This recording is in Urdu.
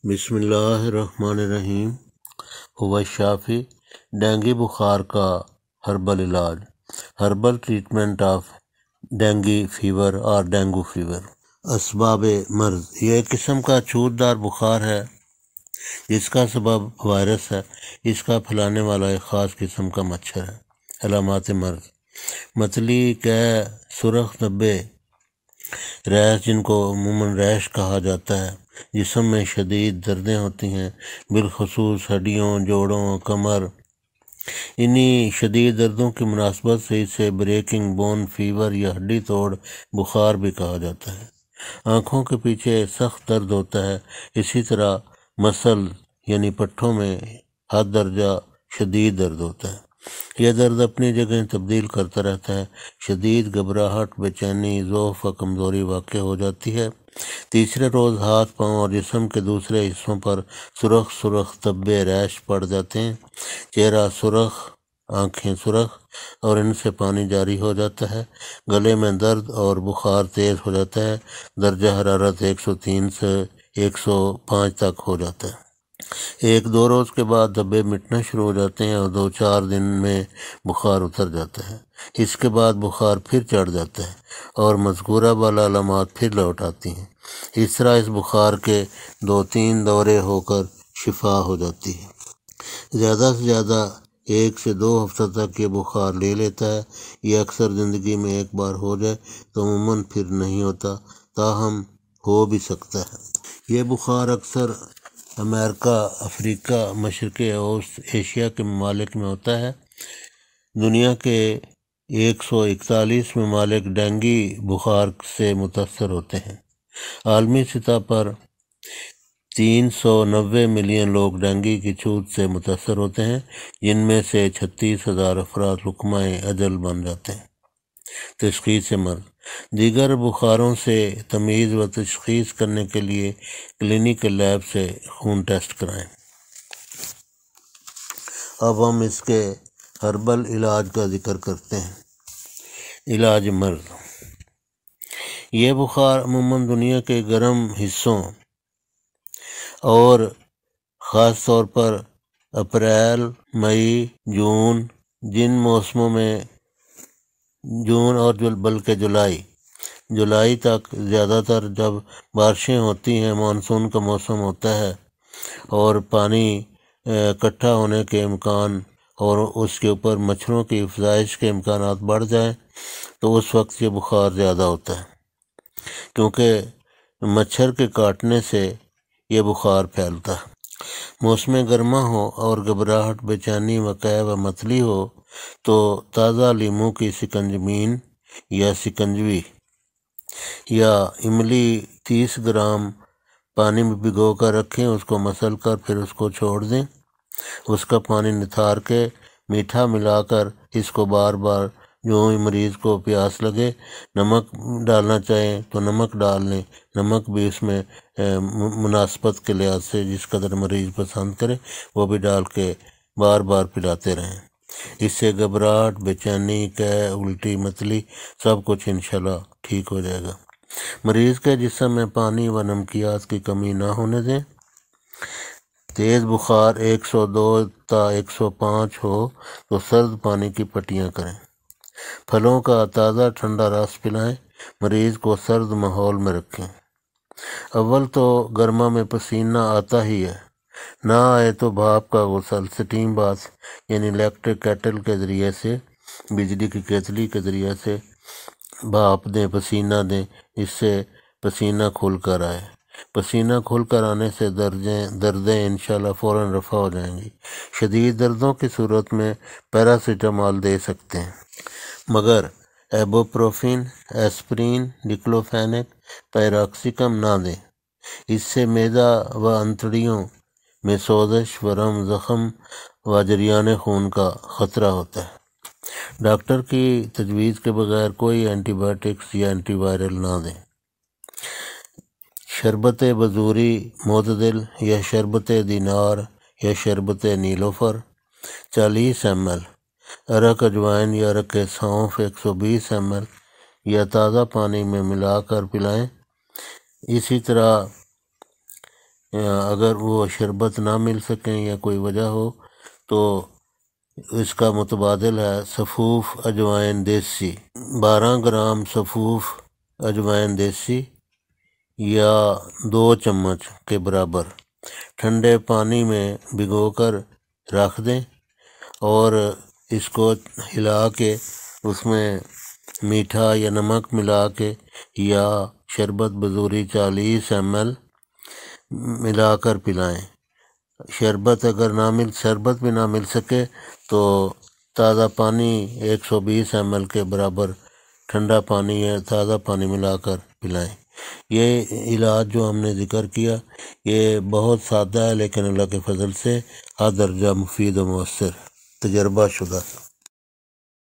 بسم اللہ الرحمن الرحیم۔ ہوا شافی ڈینگی بخار کا ہربل علاج، herbal treatment of dengue fever اور ڈینگو فیور۔ اسباب مرض، یہ ایک قسم کا چھوت دار بخار ہے جس کا سبب وائرس ہے۔ اس کا پھیلانے والا ایک خاص قسم کا مچھر ہے۔ علامات مرض: متلی، قے، سرخ دھبے، ریش جن کو عموماً ریش کہا جاتا ہے، جسم میں شدید دردیں ہوتی ہیں، بالخصوص ہڈیوں، جوڑوں، کمر۔ انہی شدید دردوں کی مناسبت سے اسے بریکنگ بون فیور یا ہڈی توڑ بخار بھی کہا جاتا ہے۔ آنکھوں کے پیچھے سخت درد ہوتا ہے۔ اسی طرح مسل یعنی پٹھوں میں حد درجہ شدید درد ہوتا ہے۔ یہ درد اپنی جگہ تبدیل کرتا رہتا ہے۔ شدید گھبراہٹ، بے چینی، ضعف و کمزوری واقع ہو جاتی ہے۔ تیسرے روز ہاتھ، پاؤں اور جسم کے دوسرے حصوں پر سرخ سرخ دھبے، ریش پڑ جاتے ہیں۔ چہرہ سرخ، آنکھیں سرخ اور ان سے پانی جاری ہو جاتا ہے۔ گلے میں درد اور بخار تیز ہو جاتا ہے۔ درجہ حرارت 103 سے 105 تک ہو جاتا ہے۔ 1-2 روز کے بعد دھبے مٹنا شروع ہو جاتے ہیں اور 2-4 دن میں بخار اتر جاتا ہے۔ اس کے بعد بخار پھر چڑھ جاتا ہے اور مذکورہ بالا علامات پھر لوٹ آتی ہیں۔ اس طرح اس بخار کے 2-3 دورے ہو کر شفا ہو جاتی ہے۔ زیادہ سے زیادہ 1 سے 2 ہفتہ تک یہ بخار لے لیتا ہے۔ یہ اکثر زندگی میں ایک بار ہو جائے تو عموماً پھر نہیں ہوتا، تاہم ہو بھی سکتا ہے۔ یہ بخار اکثر امریکہ، افریقہ، مشرق اوسط ایشیا کے ممالک میں ہوتا ہے۔ دنیا کے 141 ممالک ڈینگی بخار سے متاثر ہوتے ہیں۔ عالمی سطح پر 390 ملین لوگ ڈینگی کی چھوت سے متاثر ہوتے ہیں، جن میں سے 36,000 افراد لقمہ اجل بن جاتے ہیں۔ تشخیص مرض: دیگر بخاروں سے تمیز و تشخیص کرنے کے لیے کلینیکل لیب سے خون ٹیسٹ کرائیں۔ اب ہم اس کے ہربل علاج کا ذکر کرتے ہیں۔ علاج مرض: یہ بخار عموماً دنیا کے گرم حصوں اور خاص طور پر اپریل، مئی، جون، جن موسموں میں جون اور بلکہ جولائی تک زیادہ تر جب بارشیں ہوتی ہیں، مانسون کا موسم ہوتا ہے اور پانی اکٹھا ہونے کے امکان اور اس کے اوپر مچھروں کی افزائش کے امکانات بڑھ جائیں تو اس وقت یہ بخار زیادہ ہوتا ہے، کیونکہ مچھر کے کاٹنے سے یہ بخار پھیلتا ہے۔ موسم گرما ہو اور گھبراہٹ، بے چینی، قے و متلی ہو تو تازہ لیموں کی سکنجبین یا سکنجوی یا املی 30 گرام پانی میں بھگو کر رکھیں، اس کو مسل کر پھر اس کو چھوڑ دیں۔ اس کا پانی نتھار کے میٹھا ملا کر اس کو بار بار جو ہی مریض کو پیاس لگے، نمک ڈالنا چاہیں تو نمک ڈال لیں۔ نمک بھی اس میں مناسبت کے لحاظ سے جس قدر مریض پسند کرے وہ بھی ڈال کے بار بار پلاتے رہیں۔ اس سے گھبراہٹ، بے چینی، قے، الٹی، متلی سب کچھ انشاءاللہ ٹھیک ہو جائے گا۔ مریض کے جسم میں پانی و نمکیات کی کمی نہ ہونے دیں۔ تیز بخار 102 تا 105 ہو تو سرد پانی کی پٹیاں کریں۔ پھلوں کا تازہ ٹھنڈا رس پلائیں۔ مریض کو سرد ماحول میں رکھیں۔ اول تو گرما میں پسینہ آتا ہی ہے، نہ آئے تو بھاپ کا غسل، سٹیم باتھ یعنی الیکٹرک کیٹل کے ذریعے سے، بجلی کی کیتلی کے ذریعے سے بھاپ دیں، پسینہ دیں، اس سے پسینہ کھل کر آئے۔ پسینہ کھل کر آنے سے دردیں انشاءاللہ فوراً رفع ہو جائیں گی۔ شدید دردوں کی صورت میں پیراسیٹامول دے سکتے ہیں، مگر ایبوپروفین، ایسپرین، ڈکلوفینیک، پیراکسیکم نہ دیں۔ اس سے معدہ و انتڑیوں میں سوزش، ورم، زخم و جریان خون کا خطرہ ہوتا ہے۔ ڈاکٹر کی تجویز کے بغیر کوئی اینٹی بائیوٹکس یا اینٹی وائرل نہ دیں۔ شربت بزوری معتدل یا شربت دینار یا شربت نیلوفر 40 ml، ارک اجوائن یا ارک سونف 120 ml یا تازہ پانی میں ملا کر پلائیں۔ اسی طرح اگر وہ شربت نہ مل سکیں یا کوئی وجہ ہو تو اس کا متبادل ہے صفوف اجوائن دیسی، 12 گرام صفوف اجوائن دیسی یا 2 چمچ کے برابر ٹھنڈے پانی میں بھگو کر رکھ دیں اور اس کو ہلا کے اس میں میٹھا یا نمک ملا کے یا شربت بزوری 40 ml ملا کر پلائیں۔ شربت بھی نہ مل سکے تو تازہ پانی 120 ml کے برابر ٹھنڈا پانی یا تازہ پانی ملا کر پلائیں۔ یہ علاج جو ہم نے ذکر کیا یہ بہت سادہ ہے، لیکن اللہ کے فضل سے ہر درجہ مفید و مؤثر، تجربہ شدہ۔